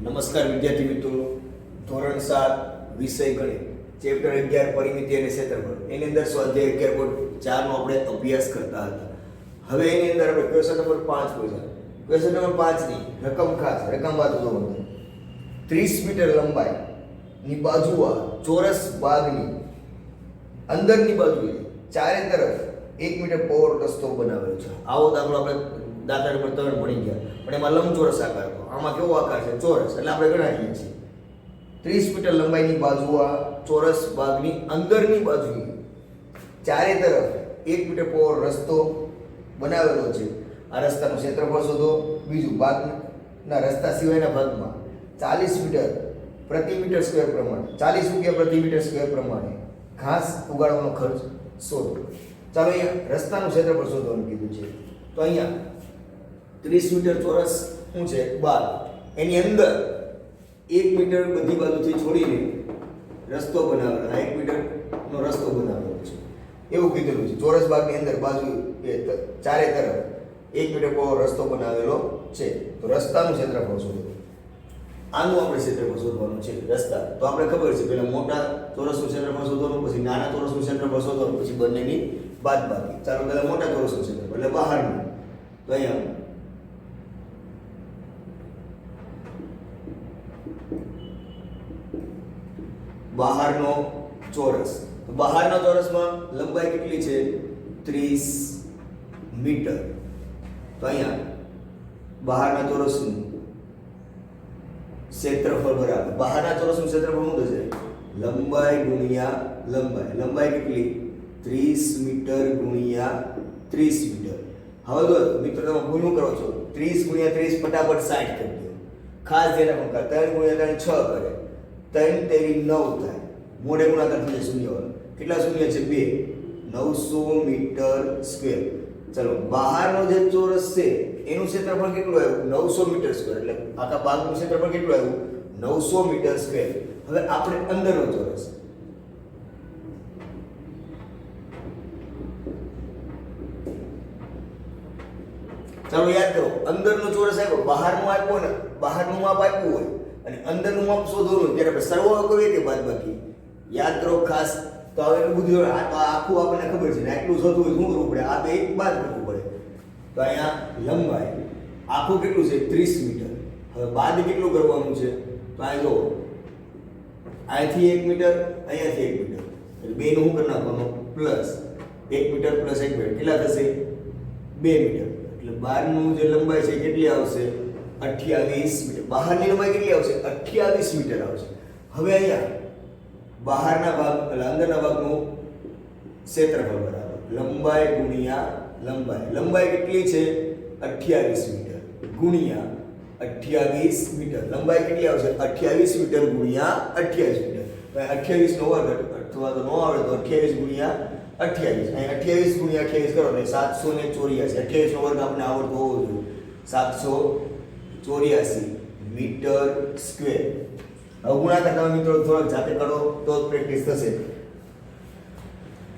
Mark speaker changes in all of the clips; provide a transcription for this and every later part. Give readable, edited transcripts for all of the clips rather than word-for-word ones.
Speaker 1: નમસ્કાર વિદ્યાર્થી મિત્રો, ધોરણ 7 વિષય ગણિત ચેપ્ટર 11 પરિમિતિ અને ક્ષેત્રફળ એની અંદર સ્વાધ્યાય 11.4 નો આપણે અભ્યાસ કરતા હતા. હવે એની અંદર આપણે ક્વેશ્ચન નંબર 5 પૂછ્યા. ક્વેશ્ચન નંબર 5 ની રકમ ખાસ રકમ બાજુ જોવો. 30 મીટર લંબાઈ ની બાજુઆ ચોરસ ભાગની અંદરની બાજુએ ચારે તરફ 1 મીટર પહોળો રસ્તો બનાવેલો છે. આવો દાખલો આપણે દાખલા નંબર 3 ભણી ગયા, પણ એમાં લંબચોરસ આકાર હતો. આમાં કેવો આકાર છે? ચોરસ. એટલે આપણે ગણાવીએ છીએ 30 મીટર લંબાઈની બાજુઆ ચોરસ ભાગની અંદરની બાજુએ ચારે તરફ 1 મીટર પહોળો રસ્તો બનાવેલો છે. આ રસ્તાનું ક્ષેત્રફળ શોધો. બીજું, ભાગના રસ્તા સિવાયના ભાગમાં 40 મીટર પ્રતિ મીટર સ્ક્વેર પ્રમાણે 40 રૂપિયા પ્રતિ મીટર સ્ક્વેર પ્રમાણે ઘાસ ઉગાડવાનો ખર્ચ શોધો. ચાલો અહીંયા રસ્તાનું ક્ષેત્રફળ શોધવાનું કીધું છે. તો અહીંયા 30 મીટર ચોરસ શું છે? 12. એની અંદર 1 મીટર બધી બાજુથી છોડીને રસ્તો બનાવેલો, 1 મીટરનો રસ્તો બનાવેલો છે એવું કીધેલું છે. ચોરસ ભાગની અંદર બાજુ ચારે તરફ 1 મીટર પહોળો રસ્તો બનાવેલો છે. તો રસ્તાનું ક્ષેત્રફળ શોધો. આનું આપણે ક્ષેત્રફળ શોધવાનું છે. રસ્તા તો આપણે ખબર છે, પહેલા મોટા ચોરસનું ક્ષેત્રફળ શોધવાનું, પછી નાના ચોરસનું ક્ષેત્રફળ શોધવાનું, પછી બંનેની બાદબાકી. ચાલો પહેલા મોટા ચોરસનું ક્ષેત્રફળ એટલે બહારનું. તો અહીંયા બહારનો ચોરસ. તો બહારના ચોરસમાં લંબાઈ કેટલી છે? 30 મીટર. તો અહીંયા બહારના ચોરસનું ક્ષેત્રફળ બરાબર બહારના ચોરસનું ક્ષેત્રફળ શું થશે? લંબાઈ ગુણ્યા લંબાઈ. લંબાઈ કેટલી? 30 મીટર ગુણ્યા 30 મીટર. હવે જો મિત્રો તમે ભૂલ કરો છો, 30 ગુણ્યા 30 ફટાફટ 60 કરી દો. ખાસ ધ્યાન રાખો, 3 ગુણ્યા 3 6 કરે, 3 તેરી 9 થાય. મોઢે ગુણાકાર થઈ જાય શૂન્ય વાળો. કેટલા શૂન્ય છે? 2. 900 મીટર સ્ક્વેર. ચલો બહારનો જે ચોરસ છે એનું ક્ષેત્રફળ કેટલું આવ્યું? 900 મીટર સ્ક્વેર. એટલે આખા ભાગનું ક્ષેત્રફળ કેટલું આવ્યું? 900 મીટર સ્ક્વેર. હવે આપણે અંદરનો ચોરસ, ચાલો યાદ કરો, અંદરનો ચોરસ આવ્યો, બહારનું આપ્યો ને, બહારનું માપ આપ્યું હોય અને અંદરનું માપ શોધવાનું ત્યારે આપણે સરવાળો કરીએ કે બાદબાકી? યાદ કરો ખાસ. તો હવે એટલું બધું આખું આપણને ખબર છે ને, આટલું શોધવું હોય શું કરવું પડે? આ બે બાદ કરવું પડે. તો અહીંયા લંબાઈ આખું કેટલું છે? 30 મીટર. હવે બાદ કેટલું કરવાનું છે? તો અહીં જો અહીંથી 1 મીટર, અહીંયાથી 1 મીટર, એટલે બેનું શું કરી નાખવાનું? પ્લસ 1 મીટર પ્લસ 1 મીટર કેટલા થશે? 2 મીટર. એટલે બહારનું જે લંબાઈ છે કેટલી આવશે? 28 મીટર. બહારની લંબાઈ કેટલી આવશે? 28 મીટર આવશે. હવે અહીંયા બહારના ભાગ એટલે અંદરના ભાગનું ક્ષેત્રફળ બરાબર લંબાઈ ગુણ્યા લંબાઈ. લંબાઈ કેટલી છે? 28 મીટર ગુણ્યા 28 મીટર. લંબાઈ કેટલી આવશે? 28 મીટર ગુણ્યા 28 મીટર. 28 નો વર્ગ અથવા તો નો આવે તો 28 ગુણ્યા 28. અહીં 28 ગુણ્યા 28 કરો એટલે 784. 28 નો વર્ગ આપણે આવડતો હોવો જોઈએ. 784 મીટર સ્ક્વેર. હવે ગુણાકાર તમે મિત્રો થોડાક જાતે કરો તો જ પ્રેક્ટિસ થશે.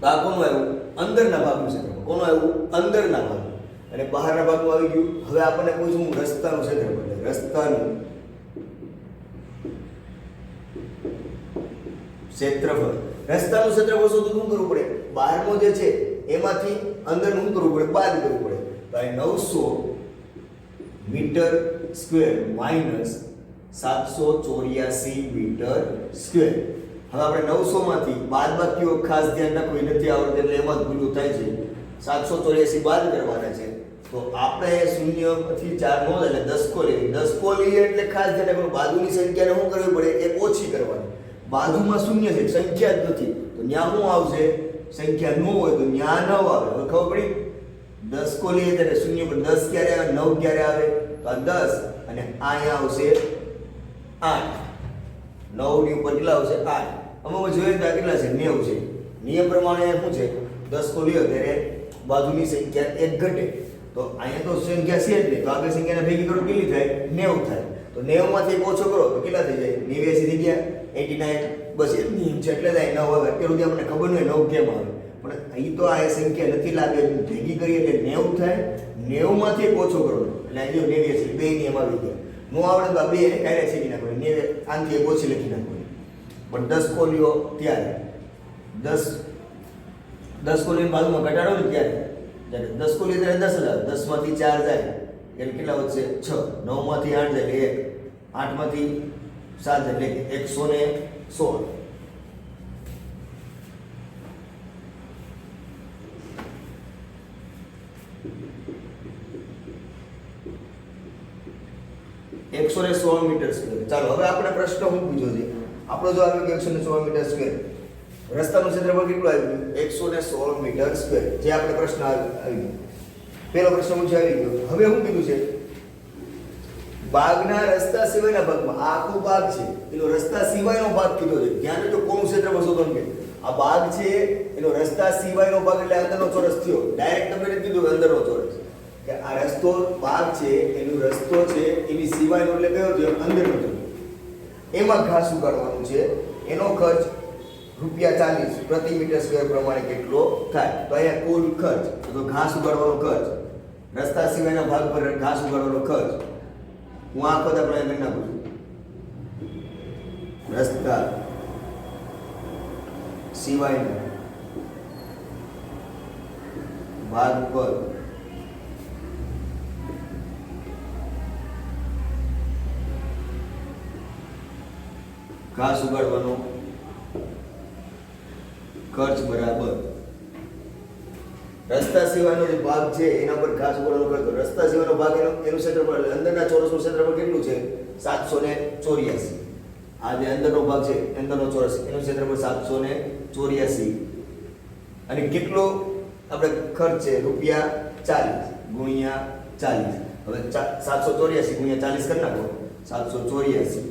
Speaker 1: તો આ કોનું આવ્યું? અંદરના ભાગનું ક્ષેત્રફળ. કોનું આવ્યું? અંદરના ભાગનું. અને બહારના ભાગનું આવી ગયું. હવે આપણને પૂછું રસ્તાનું ક્ષેત્રફળ. રસ્તાનું ક્ષેત્રફળ. રસ્તાનું ક્ષેત્રફળ શોધવું શું કરવું પડે? બહારનો જે છે એમાંથી અંદરનું શું કરવું પડે? બાદ કરવું પડે. તો અહીં 900 metre square minus 784 metre square. હવે આપણે 900 માંથી બાદબાકીઓ ખાસ ધ્યાન રાખો, એ નથી આવડતું એટલે એમાં જ ભૂલું થાય છે. 784 બાદ કરવાના છે. તો આપણે 0 થી 4 નો એટલે 10 કો લઈએ. 10 કો લઈએ એટલે ખાસ ધ્યાન રાખો, બાજુની સંખ્યાને શું કરવી પડે? એક ઓછી કરવાની. બાજુમાં શૂન્ય છે, સંખ્યા જ નથી, તો ન્યા શું આવશે? સંખ્યા ન હોય તો ન્યા 9 આવે. હવે ખબર પડી? 10 કો લઈએ ત્યારે 0 પર 10 ક્યારે આવે? 9 ક્યારે આવે? તો આ 10 અને અહીંયા આવશે 8. 9 ની ઉપર કેટલા આવશે? 8. આમાં જોઈએ તો કેટલા છે? 90 છે. નિયમ પ્રમાણે શું છે? 10 કો લ્યો ત્યારે બાજુની સંખ્યા એક ઘટે. તો અહીંયા તો સંખ્યા છે જ નહીં, તો આગળ સંખ્યાને ભેગી કરો કેટલી થાય? 90 થાય. તો 90 માંથી એક ઓછો કરો તો કેટલા થઈ જાય? 89 થઈ ગયા. 89. બસ એ નિયમ છે એટલે થાય 9 આવે. અત્યાર સુધી આપણને ખબર નહીં 9 કેમ આવે, પણ અહીં તો આ સંખ્યા નથી લાગે, ભેગી કરીએ એટલે 90 થાય. 90 માંથી એક ઓછો કરો એટલે અહીં જો 89 બે નિયમ આવી ગયા. નો આવડે તો આ બે ડાયરેક્ટ શીખી નાખો ને આનથી એક ઓછી લખી નાખો પણ 10 કોલીઓ ત્યારે 10 કોલીની બાજુમાં ઘટાડો ને ત્યારે 10 કોલી એટલે 10,000 10 માંથી 4 જાય એટલે કેટલા વધશે 6 9 માંથી 8 જાય એટલે 1 8 માંથી 7 એટલે 116 116 મીટર સ્ક્વેર. ચાલો હવે આપણે પ્રશ્ન શું પૂછ્યો છે આપણો જો આવ્યો કે 116 મીટર સ્ક્વેર રસ્તાનું ક્ષેત્રફળ કેટલું આવ્યું 116 મીટર સ્ક્વેર જે આપણે પ્રશ્ન આવી પહેલો પ્રશ્ન પૂછ્યો આવી ગયો. હવે શું કીધું છે બાગના રસ્તા સિવાયના ભાગમાં આ આખો ભાગ છે એનો રસ્તા સિવાયનો ભાગ કીધો છે ધ્યાન તો કોનું ક્ષેત્રફળ શોધવાનું કે આ ભાગ છે એનો રસ્તા સિવાયનો ભાગ એટલે અંદરનો ચોરસ થયો ડાયરેક્ટ તમને કીધું અંદરનો ચોરસ કે આ રસ્તો ભાગ છે એનો રસ્તો છે એની સિવાયનો એટલે કયો છે અંદરનો ચોરસ એમાં ઘાસ ઉગાડવાનું છે એનો ખર્ચ ₹40 પ્રતિ મીટર સ્ક્વેર પ્રમાણે કેટલો થાય તો અહીંયા કુલ ખર્ચ તો ઘાસ ઉગાડવાનો ખર્ચ રસ્તા સિવાયના ભાગ પર ઘાસ ઉગાડવાનો ખર્ચ હું આખો દા પ્રયત્ન કરી નાખું છું રસ્તા સિવાયના ભાગ પર ઘાસ ઉગાડવાનો ખર્ચ બરાબર રસ્તા સિવાયનો જે ભાગ છે એના પર ઘાસ ઉગાડવાનો ખર્ચ રસ્તા સિવાયનો ભાગ એનું ક્ષેત્રફળ અંદરના ચોરસનું ક્ષેત્રફળ કેટલું છે 784 આ જે અંદરનો ભાગ છે અંદરનો ચોરસ એનું ક્ષેત્રફળ 784 અને કેટલો આપણે ખર્ચ છે ₹40 ગુણ્યા 40 હવે 784 ગુણ્યા 40 કરી નાખો 784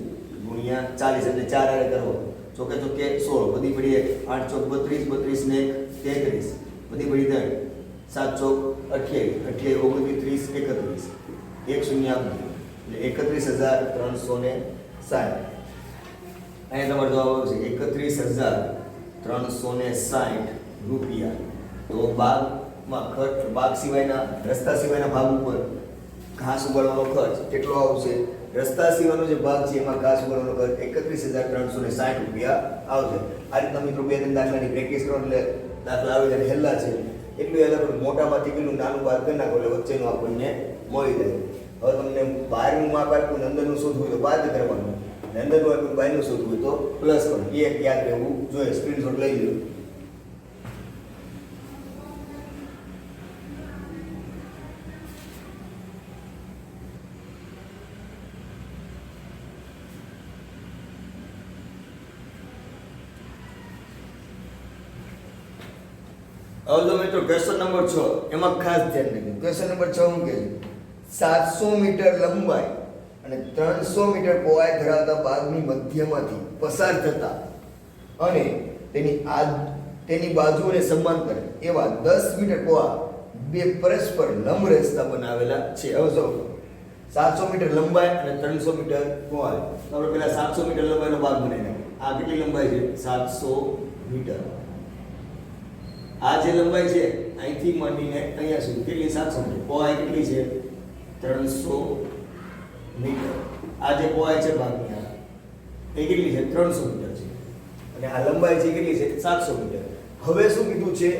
Speaker 1: ગુણ્યા 40 એટલે 4 આરે કરો ચોકે ચોકે 16 બધી પડી 8 ચોક 32 32 ને 33 બધી પડી 3 7 ચોક 28 29 30 31 1 શૂન્ય એટલે 31,360 અહીંયા તમારો જવાબ આવશે 31,360 રૂપિયા તો બાગમાં ખર્ચ બાગ સિવાયના રસ્તા સિવાયના ભાગ ઉપર ઘાસ ઉગાડવાનો ખર્ચ કેટલો આવશે રસ્તા સિવાયનો જે ભાગ છે એમાં ઘાસ ઉગાડવાનો ખર્ચ 31,360 રૂપિયા આવશે આ રીતના મિત્રો બે ત્રણ દાખલાની પ્રેક્ટિસ કરો એટલે દાખલા આવે ત્યારે હેલ્લા છે એટલું યાદ રાખો મોટામાંથી કેટલું નાનું બાદ કરી નાખો એટલે વચ્ચેનું આપણને મળી જાય હવે તમને બહારનું માપ આપ્યું ને અંદરનું શોધવું તો બાદ કરવાનું અને અંદરનું આપ્યું બહારનું શોધવું તો પ્લસ કરવાનું એક યાદ રહેવું જોઈએ સ્ક્રીનશોટ લઈ લો હવે તો મિત્રો ક્વેશ્ચન નંબર 6 એમાં ખાસ ધ્યાન રાખજો ક્વેશ્ચન નંબર 6 શું કહે છે 700 મીટર લંબાઈ અને 300 મીટર પહોળાઈ ધરાવતા બાગની મધ્યમાંથી પસાર થતા અને તેની બાજુઓને સમાંતર એવા 10 મીટર પહોળા બે પરસ્પર લંબ રસ્તા બનાવેલા છે હવે જો 700 મીટર લંબાઈ અને 300 મીટર પહોળાઈ તો આપણે પહેલા 700 મીટર લંબાઈનો ભાગ બનાવીને આ કેટલી લંબાઈ છે 700 મીટર આ જે લંબાઈ છે અહીંથી માંડીને અહીંયા સુધી કેટલી 700 મીટર પહોળાઈ કેટલી છે 300 મીટર આ જે પહોળાઈ છે ભાગની આ એ કેટલી છે 300 મીટર છે અને આ લંબાઈ છે કેટલી છે 700 મીટર હવે શું કીધું છે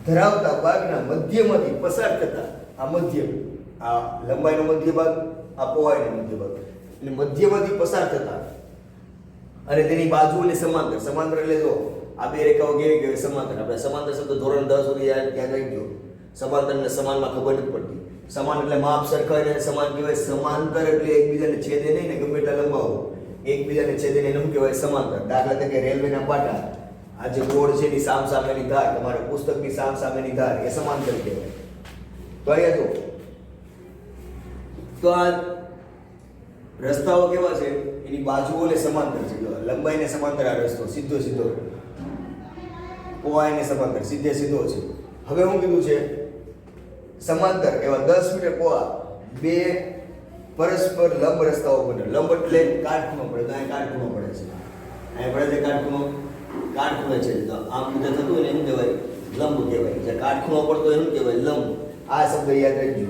Speaker 1: ધરાવતા ભાગના મધ્યમાંથી પસાર થતા આ મધ્ય આ લંબાઈનો મધ્ય ભાગ આ પહોળાઈનો મધ્ય ભાગ એટલે મધ્યમાંથી પસાર થતા અને તેની બાજુઓને સમાંતર સમાંતર એટલે જો આ બે રેખાઓ કેવી કહેવાય સમાંતર આપણે સમાંતર શબ્દ ધોરણ 10 સુધી યાદ રાખજો સમાંતર ને સમાનમાં ખબર નથી પડતી સમાન એટલે માપ સરખાઈને સમાન કહેવાય સમાંતર એટલે એકબીજાને છેદે નહીં ને ગમે એટલા લંબાવો એકબીજાને છેદે નહીં શું કહેવાય સમાંતર દાખલા તરીકે રેલવેના પાટા આ જે બોર્ડ છે એની સામ સામેની ધાર તમારે પુસ્તકની સામ સામેની ધાર એ સમાંતર કહેવાય તો અહીંયા તો આ રસ્તાઓ કેવા છે એની બાજુઓને સમાંતર છે લંબાઈને સમાંતર આ રસ્તો સીધો સીધો પહોળાઈને સમાંતર સીધે સીધો છે હવે હું કીધું છે સમાંતર એવા 10 મીટર પહોળા બે પરસ્પર લંબ રસ્તાઓ બને લંબ એટલે કાટખૂણો પડે તો અહીં કાટખૂણો પડે છે અહીં પડે છે કાટખૂણો છે તો આમ રીતે થતું હોય ને એમ કહેવાય લંબ કહેવાય જે કાટખૂણો પડતો એનું કહેવાય લંબ આ શબ્દ યાદ રાખજો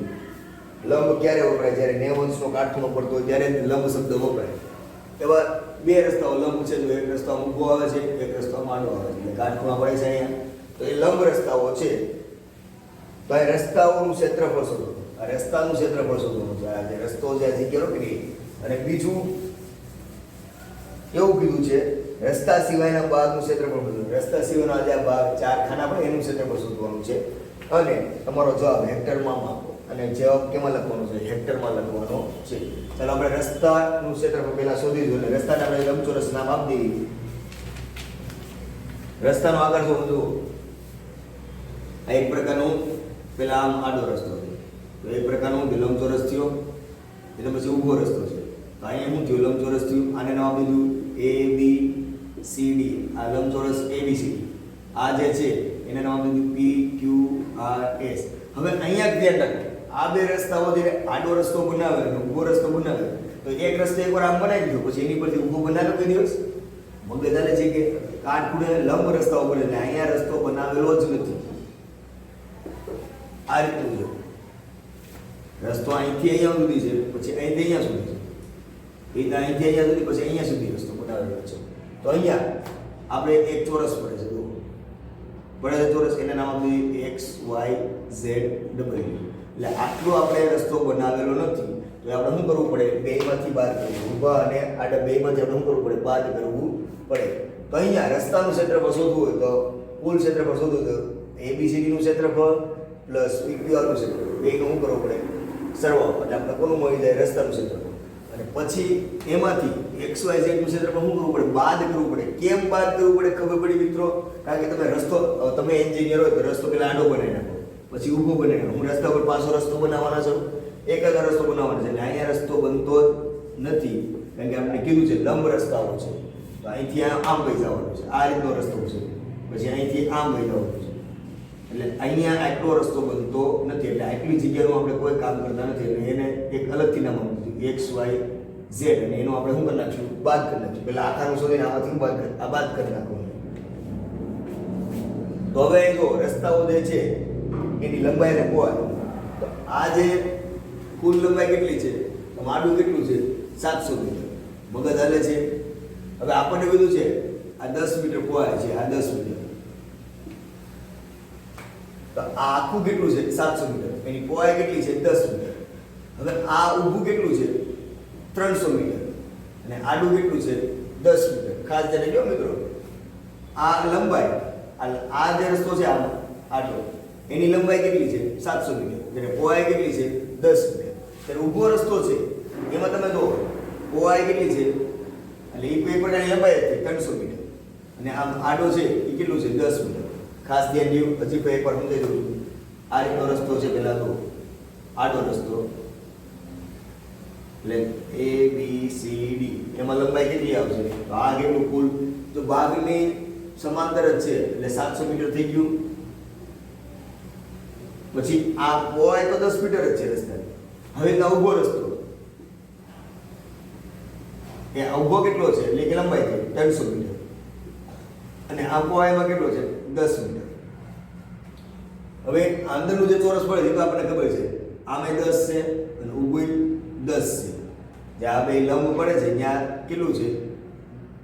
Speaker 1: લંબ ક્યારે વપરાય? જ્યારે 90 અંશનો કાટખૂણો પડતો હોય ત્યારે લંબ શબ્દ વપરાય. એવા બે રસ્તાઓ લંબ છે, તો એક રસ્તો ઊભો આવે છે, એક રસ્તો આડો આવે છે, એટલે કાટખૂણા પડે છે અહીંયા. તો એ લંબ રસ્તાઓ છે. તો આ રસ્તાઓનું ક્ષેત્રફળ શોધો. આ રસ્તાનું ક્ષેત્રફળ શોધવાનું છે. આ જે રસ્તો જે જગ્યાનો કે નહીં. અને બીજું એવું કીધું છે રસ્તા સિવાયના ભાગનું ક્ષેત્રફળ શોધવાનું. રસ્તા સિવાયનો જે ભાગ 4 ખાના પડે એનું ક્ષેત્રફળ શોધવાનું છે. અને તમારો જવાબ હેક્ટરમાં આપો. અને જવાબ કેમાં લખવાનો છે? હેક્ટરમાં લખવાનો છે. ચાલો આપણે રસ્તાનું ક્ષેત્રફળ પહેલા શોધી દઈએ. એટલે રસ્તાને આપણે લંબચોરસ નામ આપી દઈએ. રસ્તાનો આકાર શું હતો? આ એક પ્રકારનું પેલા આમ આડો રસ્તો છે, તો એક પ્રકારનું લંબચોરસ થયો. એટલે પછી ઊભો રસ્તો છે, તો અહીંયા શું થયું? લંબચોરસ થયું. આને નામ આપી દીધું ABCD. આ લંબચોરસ ABCD. આ જે છે એને નામ આપી દીધું PQRS. હવે અહીંયા ધ્યાન રાખો, આ બે રસ્તાઓ જે આડો રસ્તો બનાવે અને ઊભો રસ્તો બનાવે, તો એક રસ્તો એકવાર આમ બનાવી દીધો, પછી એની પરથી ઊભો બનાવ્યો કોઈ દિવસ? મગજ હાલે છે કે કાટખૂણે લંબ રસ્તાઓ બને, એટલે અહીંયા રસ્તો બનાવેલો જ નથી. આ રીતનું છે રસ્તો. અહીંથી અહીંયા સુધી છે, પછી અહીંથી અહીંયા સુધી છે, એ અહીંથી અહીંયા સુધી, પછી અહીંયા સુધી રસ્તો બનાવેલો છે. તો અહીંયા આપણે એક ચોરસ પડે છે, જુઓ પડે છે ચોરસ. એને નામ આપી XYZ. એટલે આટલો આપણે રસ્તો બનાવેલો નથી, તો આપણે શું કરવું પડે? બેમાંથી બાદ કરવું. ઊભા અને આડા બેમાંથી આપણે શું કરવું પડે? બાદ કરવું પડે. તો અહીંયા રસ્તાનું ક્ષેત્રફળ શોધવું હોય તો કુલ ક્ષેત્રફળ શોધવું તો ABCD નું ક્ષેત્રફળ પ્લસ PQR નું ક્ષેત્રફળ બેનું શું કરવું પડે? સરવાળો. એટલે આપણે કોનું મળી જાય? રસ્તાનું ક્ષેત્રફળ. અને પછી એમાંથી XYZ નું ક્ષેત્રફળ શું કરવું પડે? બાદ કરવું પડે. કેમ બાદ કરવું પડે ખબર પડી મિત્રો? કારણ કે તમે રસ્તો, તમે એન્જિનિયર હોય તો રસ્તો પેલા આડો બનાવી નાખો, પછી ઊભો બનાવી નાખો. હું રસ્તા પર પાછો રસ્તો બનાવવાના છું, એક જ રસ્તો બનાવવાનો છે. એટલે અહીંયા રસ્તો બનતો જ નથી, કારણ કે આપણે કીધું છે લંબ રસ્તાઓ છે. તો અહીંથી આમ વહી જવાનું છે, આ રીતનો રસ્તો છે. પછી અહીંથી આમ વહી જવાનું છે, એટલે અહીંયા આટલો રસ્તો બનતો નથી. એટલે આટલી જગ્યાનું આપણે કોઈ કામ કરતા નથી. એટલે એને એક અલગથી નામ આપી દીધું XYZ. અને એનું આપણે શું કરી નાખશું? બાદ કરી નાખશું. પેલા આખાનું શોધીને આમાંથી બાદ કરી, આ બાદ કરી નાખવાનું. તો હવે જો રસ્તાઓ જે છે એની લંબાઈ અને પહોળાઈ, તો આ જે કુલ લંબાઈ કેટલી છે? આડું કેટલું છે? 700 મીટર. મગજ હાલે છે. હવે આપણને કીધું છે આ 10 મીટર પહોળાઈ છે, આ 10 મીટર. તો આ આખું કેટલું છે? 700 મીટર. એની પહોળાઈ કેટલી છે? 10 મીટર. હવે આ ઊભું કેટલું છે? 300 મીટર. અને આડું કેટલું છે? 10 મીટર. ખાસ ધ્યાન રાખજો મિત્રો, આ લંબાઈ, આ જે રસ્તો છે આડો, એની લંબાઈ કેટલી છે? 700 મીટર. એટલે પહોળાઈ કેટલી છે? 10 મીટર. ત્યારે ઊભો રસ્તો છે એમાં તમે જો પહોળાઈ કેટલી છે? એટલે એ પેપરની લંબાઈ છે 300 મીટર. અને આમ આડો છે એ કેટલું છે? 10 મીટર. ખાસ ધ્યાન દો. હજી કોઈ એકવાર સમજાઈ દઉં. આ રીતનો રસ્તો છે, પેલા તો આડો રસ્તો, એટલે ABCD. એમાં લંબાઈ કેટલી આવશે? તો આ કેટલું કુલ? તો ભાગની સમાંતર જ છે, એટલે 700 મીટર થઈ ગયું. પછી આ પહોળાઈ તો 10 મીટર જ છે રસ્તાની. હવે તો ઊભો રસ્તો, એ ઊભો કેટલો છે? એટલે કે લંબાઈ છે 300 મીટર. અને આ પહોળાઈમાં કેટલો છે? 10 મીટર. હવે અંદરનું જે ચોરસ પડે છે તો આપણને ખબર છે આમે 10 છે અને ઊભું 10 છે. જે આ બે લંબ પડે છે ત્યાં કેટલું છે?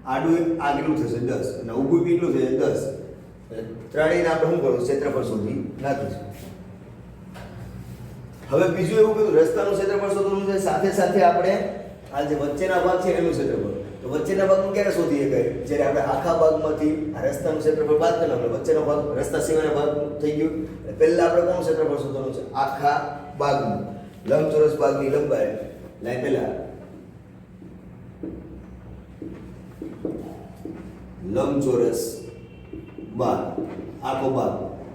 Speaker 1: આડું આ કેટલું થશે? 10. અને ઊભું કેટલું છે? 10. એટલે ત્રણેયને આપણે શું કરવું? ક્ષેત્રફળ શોધી નાખીશું. હવે બીજું એવું કીધું રસ્તાનું ક્ષેત્રફળ શોધવાનું છે, સાથે સાથે આપણે આ જે વચ્ચેના ભાગ છે એનું ક્ષેત્રફળ. તો વચ્ચેના ભાગનું ક્યારે શોધી શકાય? જ્યારે આપણે આખા ભાગમાંથી આ રસ્તાનું ક્ષેત્રફળ બાદ કરી નાખીએ. વચ્ચેનો ભાગ રસ્તા સિવાયના ભાગ થઈ ગયું. એટલે પહેલા આપણે કોનું ક્ષેત્રફળ શોધવાનું છે? આખા ભાગનું. લંબચોરસ ભાગની લંબાઈ લાઈ પહેલા લંબચોરસ ભાગ, આખો ભાગ,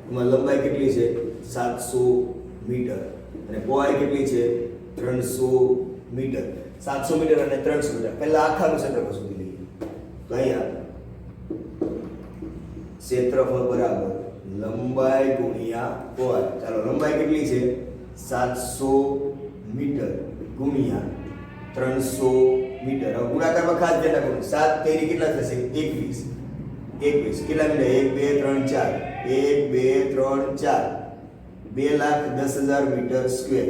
Speaker 1: એમાં લંબાઈ કેટલી છે? 700 મીટર. અને પહોળાઈ કેટલી છે? 300 મીટર. 700 મીટર અને 300 મીટર. પહેલા આખાનું ક્ષેત્રફળ શોધી લઈએ. તો અહીંયા ક્ષેત્રફળ બરાબર લંબાઈ ગુણ્યા પહોળાઈ. ચાલો લંબાઈ કેટલી છે? 700 મીટર ગુણ્યા 300 મીટર. હવે ગુણાકારમાં ખાસ ધ્યાન રાખવાનું. 7 તેરી કેટલા થશે? 21. 21 કેટલા મીટર? 1 2 3 4. 1 2 3 4 2,10,000 metre square.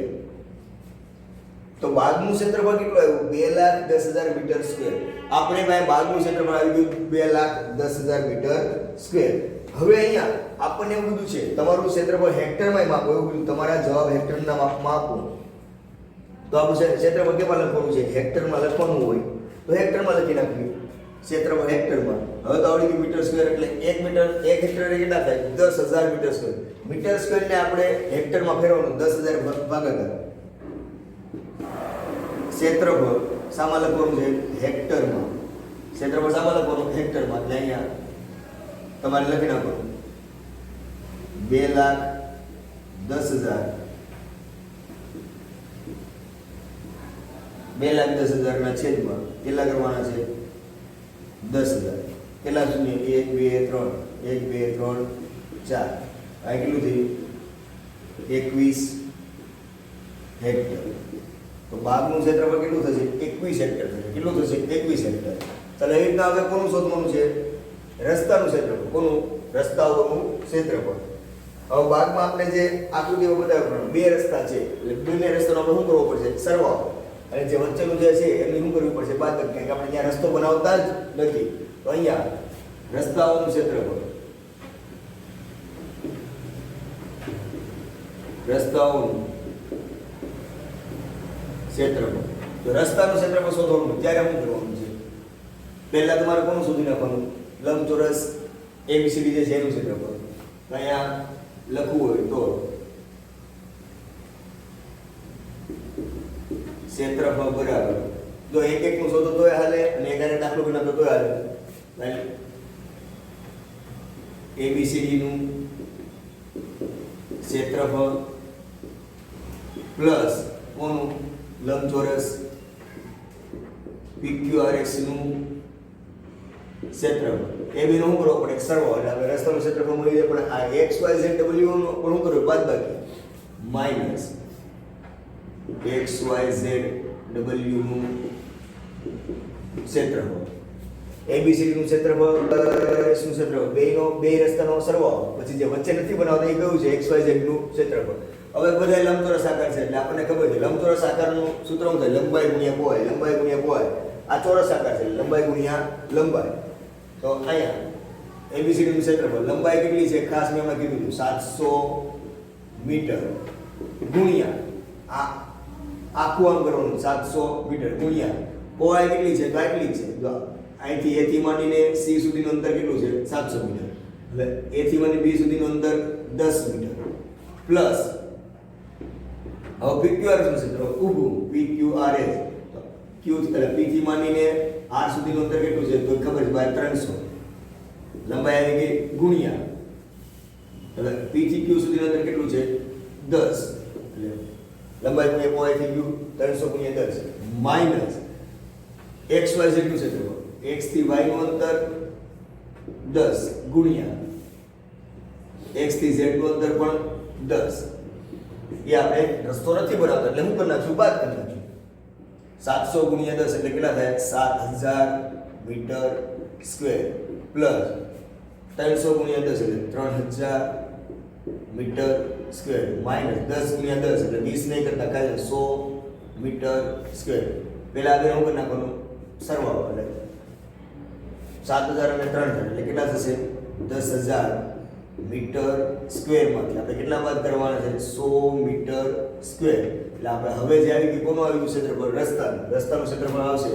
Speaker 1: તો ભાગનું ક્ષેત્રફળ કેટલું આવ્યું? 2,10,000 મીટર સ્ક્વેર. આપણે પાસે ભાગનું ક્ષેત્રફળ આવી ગયું 2,10,000 મીટર સ્ક્વેર. હવે અહીંયા આપણને એવું કીધું છે તમારું ક્ષેત્રફળ હેક્ટરમાં માપો, એવું કીધું તમારા જવાબ હેક્ટરના માપમાં આપો. તો આપણું ક્ષેત્રફળ કેમાં લખવાનું છે? હેક્ટરમાં લખવાનું હોય તો હેક્ટરમાં લખી નાખ્યું ક્ષેત્રફળ હેક્ટરમાં. હવે તો આવડી ગયું મીટર સ્ક્વેર એટલે 1 મીટર 1 હેક્ટર કેટલા થાય? 10,000 મીટર સ્ક્વેર. મીટર સ્ક્વેરને આપણે હેક્ટરમાં ફેરવવાનું 10,000 ભાગાકાર ક્ષેત્રફળ શામાં લખવાનું છે? હેક્ટરમાં. ક્ષેત્રફળ શામાં લખવાનું? હેક્ટરમાં. એટલે અહીંયા તમારે લખી નાખવાનું 2,10,000 2,10,000 ના છેદમાં કેટલા કરવાના છે? 10,000. કેટલા શૂન્ય? 1 2 3 1 2 3 4. આ કેટલું થયું? 21 હેક્ટર. તો ભાગનું ક્ષેત્રફળ કેટલું થશે? 21 હેક્ટર થશે. કેટલું થશે? 21 હેક્ટર. ચાલો એવી રીતના હવે કોનું શોધવાનું છે? રસ્તાનું ક્ષેત્રફળ. કોનું? રસ્તાઓનું ક્ષેત્રફળ. હવે ભાગમાં આપણે જે આકૃતિઓ બતાવ્યા બે રસ્તા છે એટલે બંને રસ્તાનો આપણે શું કરવો પડશે? સરવાળો. અને જે વચ્ચેનું જે છે એની શું કરવું પડશે? બાદબાકી. કારણ કે આપણે અહીંયા રસ્તો બનાવતા જ નથી. તો અહીંયા રસ્તાઓનું ક્ષેત્રફળ, રસ્તાઓનું ક્ષેત્રફળ. તો રસ્તાનું ક્ષેત્રફળ શોધવાનું ત્યારે શું કરવાનું છે? પહેલા તમારે કોનું શોધી નાખવાનું? લંબચોરસ ABCD જે છે એનું ક્ષેત્રફળ. અહીંયા લખવું હોય તો ક્ષેત્રફળ બરાબર જો એક એક નું શોધો તોય હાલે અને એક દાખલો ગણતો તોય હાલે. ABCD નું ક્ષેત્રફળ પ્લસ કોનું? લંબચોરસ PQRX નું ક્ષેત્રફળ. એ બી નું કરવો પડે સરવાળો. એટલે આપણે રસ્તાનું ક્ષેત્રફળ મળી જાય પણ આ XYZ W નું પણ શું કરવું? બાદબાકી માઈનસ XYZ W નું ક્ષેત્રફળ. ABCD નું ક્ષેત્રફળ RS નું ક્ષેત્રફળ બે રસ્તાનો સરવાળો પછી જે વચ્ચે નથી બનાવતા એ કયું છે? XYZ નું ક્ષેત્રફળ. હવે બધા લંબચોરસ આકાર છે એટલે આપણને ખબર છે લંબચોરસ આકારનું સૂત્ર શું થાય? લંબાઈ ગુણ્યા પહોળાઈ. લંબાઈ ગુણ્યા પહોળાઈ. આ ચોરસ આકાર છે લંબાઈ ગુણ્યા લંબાઈ. તો અહીંયા ABCD નું ક્ષેત્રફળ લંબાઈ કેટલી છે? ખાસ મેં એમાં કીધું 700 મીટર ગુણ્યા આખું આમ કરવાનું 700 મીટર ગુણ્યા પહોળાઈ કેટલી છે? તો આટલી છે. જો અહીંથી A થી માંડીને C સુધીનું અંતર કેટલું છે? 700 મીટર. હવે A થી માંડી B સુધીનું અંતર 10 મીટર પ્લસ હવે PQRS નું ક્ષેત્રફળ ઊભું PQRS. Q એટલે P થી માંડીને R સુધીનું અંતર કેટલું છે? તો ખબર છે ભાઈ 300. લંબાઈ આવી ગઈ ગુણ્યા એટલે P થી Q સુધીનું અંતર કેટલું છે? 10. એટલે લંબાઈ ગુણ્યા પહોળાઈ થઈ ગયું 300 ગુણ્યા 10 માઈનસ XYZ નું ક્ષેત્રફળ. X થી Y નું અંતર 10 ગુણ્યા X થી Z નું અંતર પણ 10. એ આપણે રસ્તો નથી બનાવતા એટલે હું કરી નાખશું? બાદ કરી નાખશું. 700 ગુણ્યા 10 એટલે કેટલા થાય? 7,000 મીટર સ્ક્વેર પ્લસ 300 ગુણ્યા 10 એટલે 3,000 મીટર સ્ક્વેર માઈનસ 10 ગુણ્યા 10 એટલે 20 નહીં કરતા કાલે 100 મીટર સ્ક્વેર. પહેલા આગળ હું કરી નાખવાનું? સરવાળો. એટલે 7,000 અને 3,000 એટલે કેટલા થશે? 10,000 મીટર સ્ક્વેરમાંથી આપણે કેટલા બાદ કરવાના છે? 100 મીટર સ્ક્વેર. એટલે આપણે હવે જે આવી ગયું કોનું આવ્યું ક્ષેત્રફળ? રસ્તાનું ક્ષેત્રફળ આવશે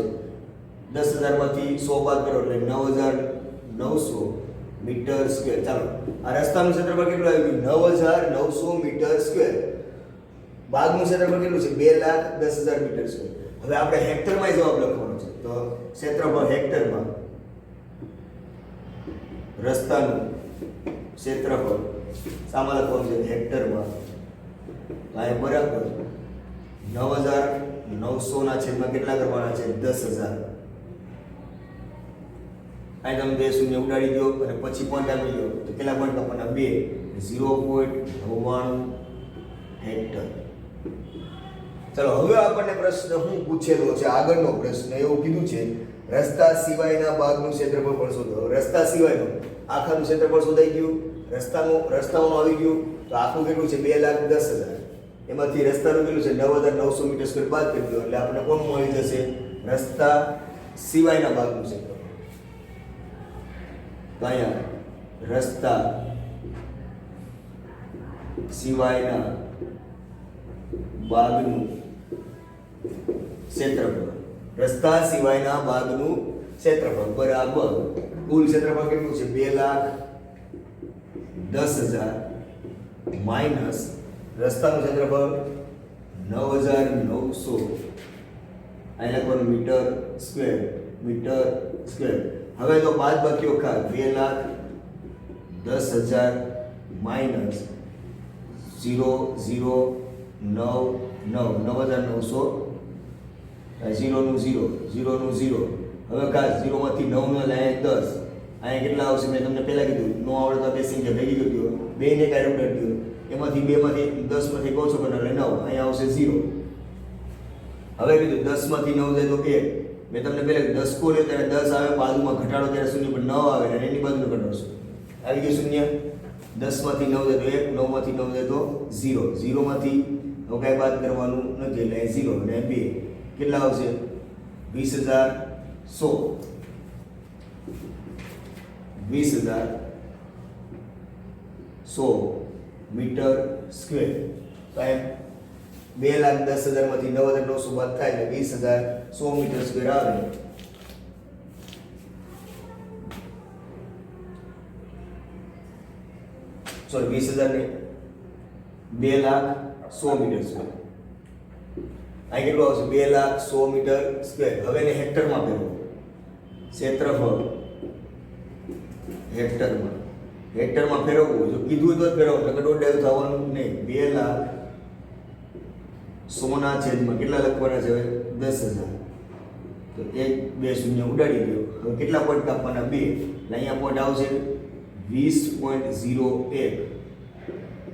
Speaker 1: 10,000 માંથી 100 બાદ કરો એટલે 9,900 મીટર સ્ક્વેર. ચાલો આ રસ્તાનું ક્ષેત્રફળ કેટલું આવ્યું? 9,900 મીટર સ્ક્વેર. ભાગનું ક્ષેત્રફળ કેટલું છે? 2,10,000 મીટર સ્ક્વેર. હવે આપણે હેક્ટરમાં જવાબ લખવાનો છે તો ક્ષેત્રફળ હેક્ટરમાં રસ્તાનું ક્ષેત્રફળ શામાં લખવાનું છે? હેક્ટરમાં. તો આ બરાબર 9,900 ના છેદમાં કેટલા કરવાના છે? 10,000. અહીં તમે બે શૂન્ય ઉડાડી દો અને પછી પોઈન્ટ આપી દો તો કેટલા પોઈન્ટ આપવાના? 2. 0.99 હેક્ટર. ચલો હવે આપણને પ્રશ્ન શું પૂછેલો છે? આગળનો પ્રશ્ન એવું કીધું છે રસ્તા સિવાયના ભાગનું ક્ષેત્રફળ પણ શોધો. રસ્તા સિવાયનું આખાનું ક્ષેત્રફળ શોધાઈ ગયું. રસ્તાઓનું આવી ગયું તો આખું કેટલું છે? 2,10,000. એમાંથી રસ્તાનું કેટલું છે 9900 મીટર સ્ક્વેર બાદ કરી દો એટલે આપણે કોણ મળી જશે રસ્તા સિવાયના ભાગનું ક્ષેત્રફળ. તો અહીંયા રસ્તા સિવાયના ભાગનું ક્ષેત્રફળ, રસ્તા સિવાયના ભાગનું ક્ષેત્રફળ બરાબર કુલ ક્ષેત્રફળ કેટલું છે 2,10,000 માઈનસ રસ્તાનું ક્ષેત્રફળ 9,900 અહીં લખવાનું મીટર સ્ક્વેર. હવે તો બાદ બાકીઓ ખા 2,10,000 માઈનસ 9,900 0 નું 0 હવે ખાસ 0 માંથી 9 નો લે 10 અહીંયા કેટલા આવશે મેં તમને પહેલા કીધું નો આવડે તો બે સંખ્યા ભેગી કરી દો બે ને કાઢી ઉડાડી દો એમાંથી 2 માંથી 10 માંથી કહો છો કે એટલે 9 અહીંયા આવશે 0. હવે કીધું 10 માંથી 9 જાય તો 1 મેં તમને પહેલા 10 કો લે ત્યારે 10 આવે બાજુમાં ઘટાડો ત્યારે શૂન્ય પર 9 આવે અને એની બાજુનો ઘટાડો આવી ગયો શૂન્ય. 10 માંથી 9 જાય તો 1 9 માંથી 9 જાય તો 0 0 માંથી હવે કાંઈ બાદ કરવાનું નથી એટલે 0 અને 2 કેટલા આવશે 20,100 મીટર સ્ક્વેર. તો એમ 2,10,000 માંથી 9,900 બાદ થાય એટલે 20,100 મીટર સ્ક્વેર આવે. સોરી 20,000 ને 2,100 મીટર સ્ક્વેર આ કેટલું આવશે 2,100 મીટર સ્ક્વેર. હવે એને હેક્ટરમાં ફેરવો ક્ષેત્રફળ હેક્ટરમાં ફેરવવું જો કીધું તો જ ફેરવો એટલે દોઢ થવાનું નહીં. 2,100 ના છેદમાં કેટલા લખવાના છે હવે 10,000 તો 1 2 શૂન્ય ઉડાડી દો. હવે કેટલા પોઈન્ટ કાપવાના 2 એટલે અહીંયા પોઈન્ટ આવશે 20.01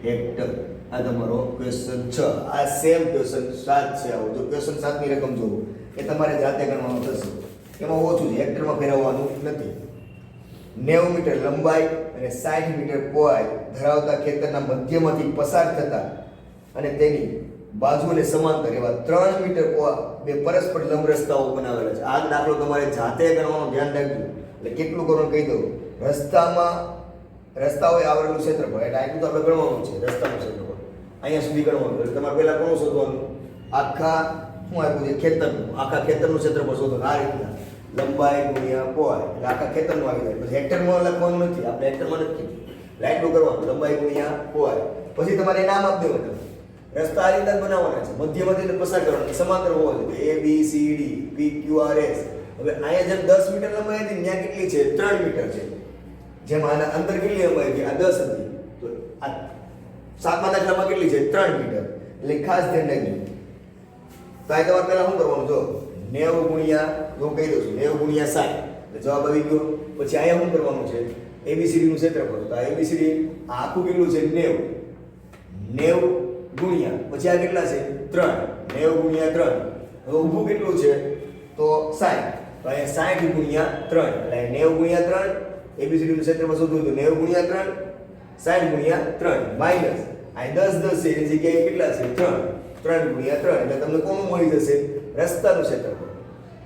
Speaker 1: હેક્ટર. આ તમારો ક્વેશ્ચન 6. આ સેમ ક્વેશ્ચન 7 છે. આવો જો ક્વેશ્ચન 7 ની રકમ જોવો એ તમારે જાતે ગણવાનું થશે. એમાં ઓછું છે હેક્ટરમાં ફેરવવાનું નથી. 90 મીટર લંબાઈ અને 60 મીટર પહોળાઈ ધરાવતા ખેતરના મધ્યમાંથી પસાર થતા અને તેની બાજુને સમાંતર એવા 3 મીટર પહોળા બે પરસ્પર લંબ રસ્તાઓ બનાવેલા છે. આ દાખલો તમારે જાતે ગણવાનું ધ્યાન રાખજો. એટલે કેટલું કરવાનું કહી દઉં. રસ્તાઓએ આવરેલું ક્ષેત્રફળ એટલે આટલું તો આપણે ગણવાનું છે રસ્તાનું ક્ષેત્રફળ અહીંયા સુધી ગણવાનું. એટલે તમારે પહેલા કોણ શોધવાનું આખા શું આપ્યું છે ખેતરનું આખા ખેતરનું ક્ષેત્રફળ શોધવાનું આ રીતના લંબાઈ ગુણ્યા પહોળાઈ એટલે આખા ખેતરનું આવી જાય. પછી હેક્ટરમાં લખવાનું નથી આપણે હેક્ટરમાં નથી લાઈટનું કરવાનું લંબાઈ ગુણ્યા પહોળાઈ. પછી તમારે નામ આપી દેવાનું. રસ્તા આ રીતે બનાવવાના છે મધ્યમાંથી પસાર કરવાના સમાંતર હોવા જોઈએ A B C D P Q R S. હવે અહીંયા જેમ 10 મીટર લંબાઈ હતી ત્યાં કેટલી છે 3 મીટર છે. જેમ આના અંદર કેટલી લંબાઈ છે આ 10 હતી તો આ સાતમા દાખલામાં કેટલી છે 3 મીટર. એટલે ખાસ ધ્યાન રાખજો. તો આ તમારે પહેલા શું કરવાનું જો 90 ગુણ્યા હું કહી દઉં છું 90 ગુણ્યા 60 એટલે જવાબ આવી ગયો. પછી અહીંયા શું કરવાનું છે ABCD નું ક્ષેત્રફળ. તો આ ABCD આખું કેટલું છે 90 ગુણ્યા પછી આ કેટલા છે 3 90 ગુણ્યા 3. હવે ઊભું કેટલું છે તો 60 તો અહીંયા 60 ગુણ્યા 3 એટલે 90 ગુણ્યા 3 ABCD નું ક્ષેત્રફળ શોધવું તો 90 ગુણ્યા 3 60 ગુણ્યા 3 માઈનસ આ 10 10 છે એની જગ્યાએ કેટલા છે 3 ગુણ્યા 3 એટલે તમને કોનું મળી જશે રસ્તાનું ક્ષેત્રફળ.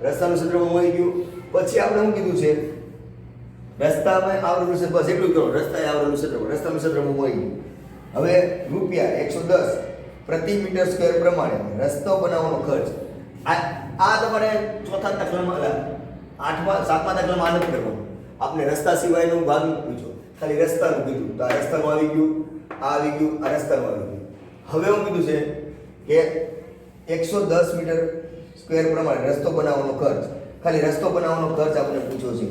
Speaker 1: રસ્તાનું ક્ષેત્રફળ મળી ગયું. પછી આપણે શું કીધું છે રસ્તામાં આવરેલું છે બસ એટલું કરો રસ્તાએ આવરેલું ક્ષેત્રફળ રસ્તાનું ક્ષેત્રફળ મળી ગયું. હવે રૂપિયા 110 પ્રતિ મીટર સ્ક્વેર પ્રમાણે રસ્તો બનાવવાનો ખર્ચ આ તમારે ચોથા દાખલામાં 7મા દાખલામાં આ નથી કરવાનું. આપણે રસ્તા સિવાયનું ભાગ પૂછો ખાલી રસ્તાનું કીધું તો આ રસ્તાનું આવી ગયું આ આવી ગયું આ રસ્તાનું આવી ગયું. હવે હું કીધું છે કે 110 મીટર સ્ક્વેર પ્રમાણે રસ્તો બનાવવાનો ખર્ચ ખાલી રસ્તો બનાવવાનો ખર્ચ આપણે પૂછ્યો છે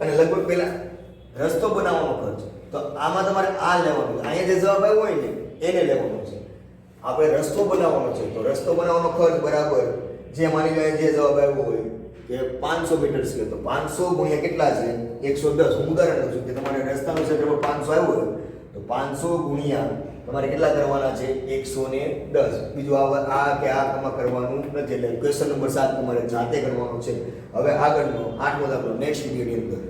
Speaker 1: અને લગભગ પહેલા રસ્તો બનાવવાનો ખર્ચ તો આમાં તમારે આ લેવાનું છે. અહીંયા જે જવાબ આવ્યો હોય ને એને લેવાનો છે. આપણે રસ્તો બનાવવાનો છે તો રસ્તો બનાવવાનો ખર્ચ બરાબર જે માની લો જે જવાબ આવ્યો હોય કે 500 મીટર સ્ક્વેર તો 500 ગુણ્યા કેટલા છે 110. હું ઉદાહરણ લઉં છું કે તમારે રસ્તાનું ક્ષેત્રફળ 500 આવ્યું હોય તો 500 ગુણ્યા તમારે કેટલા કરવાના છે 110. બીજું આ કે આ તમારે કરવાનું નથી. એટલે ક્વેશ્ચન નંબર 7 તમારે જાતે કરવાનો છે. હવે આગળનો 8મો દાખલો નેક્સ્ટ વિડિયોની અંદર